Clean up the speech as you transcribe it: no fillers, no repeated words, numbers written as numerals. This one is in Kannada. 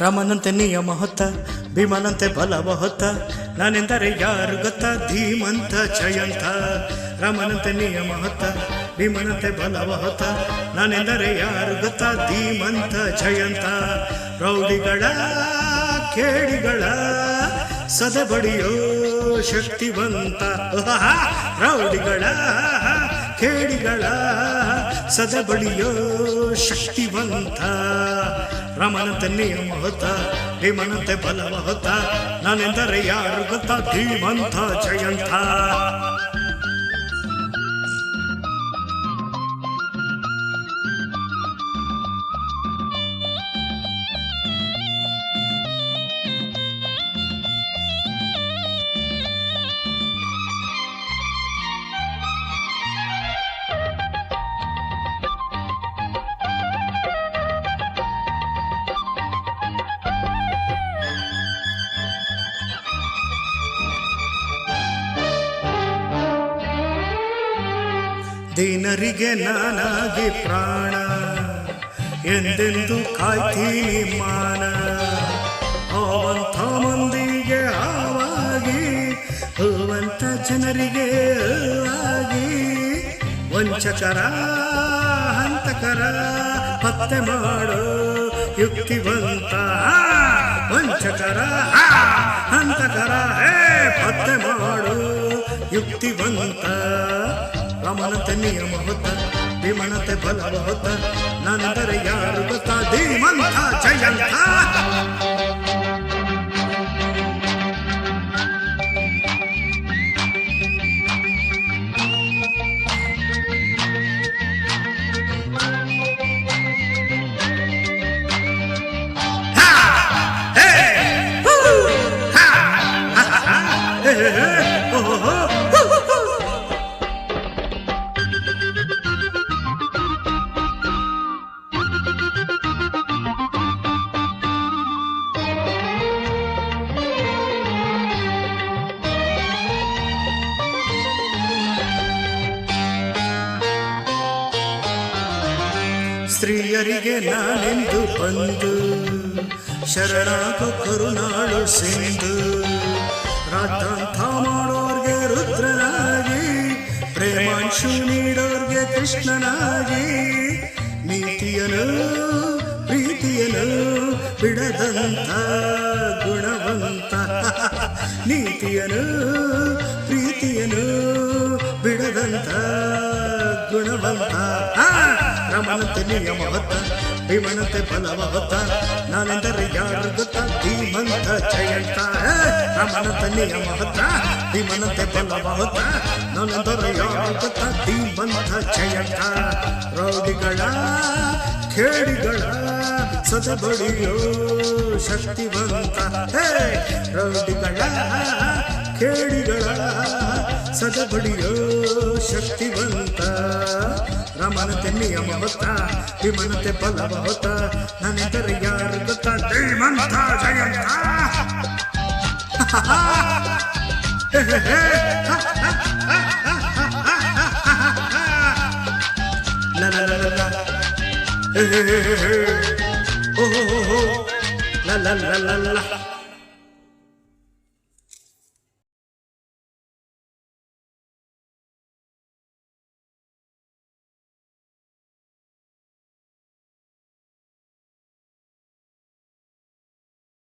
ರಾಮನಂತೆ ನಿಯಮ ಹೊತ್ತ ಭೀಮನಂತೆ ಬಲವ ಹೊತ್ತ ನಾನೆಂದರೆ ಯಾರು ಗೊತ್ತ ಧೀಮಂತ ಜಯಂತ. ರಾಮನಂತೆ ನಿಯಮ ಹೊತ್ತ ಭೀಮನಂತೆ ಬಲವ ಹೊತ್ತ ನಾನೆಂದರೆ ಯಾರು ಗೊತ್ತ ಧೀಮಂತ ಜಯಂತ. ರೌಡಿಗಳ ಕೇಡಿಗಳ ಸದಬಡಿಯೋ ಶಕ್ತಿವಂತ. ರೌಡಿಗಳ ಕೇಡಿಗಳ ಸದಬಡಿಯೋ ಶಕ್ತಿವಂತ. ರಾಮನಂತೆ ನಿಯಮ ಹೊತ್ತ ಭೀಮನಂತೆ ಬಲವ ಹೊತ್ತ ನಾನೆಂದರೆ ಯಾರು ಗೊತ್ತ ಧೀಮಂತ ಜಯಂತ. ದೀನರಿಗೆ ನಾನಾಗಿ ಪ್ರಾಣ ಎಂದೆಂದು ಕಾಯ್ತೀನಿ ಮಾನ. ಅವಂಥ ಮಂದಿಗೆ ಆವಾಗಿ ಹೂವಂತ ಜನರಿಗೆ ಆಗಿ ವಂಚಕರ ಹಂತಕರ ಪತ್ತೆ ಮಾಡೋ ಯುಕ್ತಿವಂತ. ವಂಚಕರ ಹಂತಕರ ಪತ್ತೆ ಮಾಡೋ ಯುಕ್ತಿವಂತ. ರಾಮನಂತೆ ನಿಯಮ ಹೊತ್ತ ಭೀಮನಂತೆ ಬಲವ ಹೊತ್ತ ನಾನೆಂದರೆ ಯಾರು ಗೊತ್ತ ಧೀಮಂತ ಜಯಂತ. ಸ್ತ್ರೀಯರಿಗೆ ನಾನೆಂದು ಬಂದು ಶರಣಾಗೋ ಕರುನಾಳು ಸಿಂಧು. ರಾತಾಂತ ಮಾಡೋರ್ಗೆ ರುದ್ರನಾಗಿ ಪ್ರೇಮಾಂಶು ನೀಡೋರ್ಗೆ ಕೃಷ್ಣನಾಗಿ ನೀತಿಯನು ಪ್ರೀತಿಯನು ಬಿಡದಂತ ಗುಣವಂತ. ನೀತಿಯನು ಪ್ರೀತಿಯನು ಬಿಡದಂತ ಗುಣವಂತ. ರಾಮನಂತೆ ನಿಯಮ ಹೊತ್ತ ಭೀಮನಂತೆ ಬಲವ ಹೊತ್ತ ನಾನೆಂದರೆ ಯಾರು ಗೊತ್ತ ಧೀಮಂತ ಜಯಂತ. ರಾಮನಂತೆ ನಿಯಮ ಹೊತ್ತ ಭೀಮನಂತೆ ಬಲವ ಹೊತ್ತ ನಾನೆಂದರೆ ಯಾರು ಗೊತ್ತ ಧೀಮಂತ ಜಯಂತ. ರೌಡಿಗಳ ಕೇಡಿಗಳ ಸದಬಡಿಯೋ ಶಕ್ತಿವಂತ. ರೌಡಿಗಳ ಕೇಡಿಗಳ ಸದಬಡಿಯೋ ಶಕ್ತಿವಂತ. ರಾಮನಂತೆ ನಿಯಮ ಹೊತ್ತ ಭೀಮನಂತೆ ಬಲವ ಹೊತ್ತ ನಾನೆಂದರೆ ಯಾರು ಗೊತ್ತ ಧೀಮಂತ Jayanta. la la la la la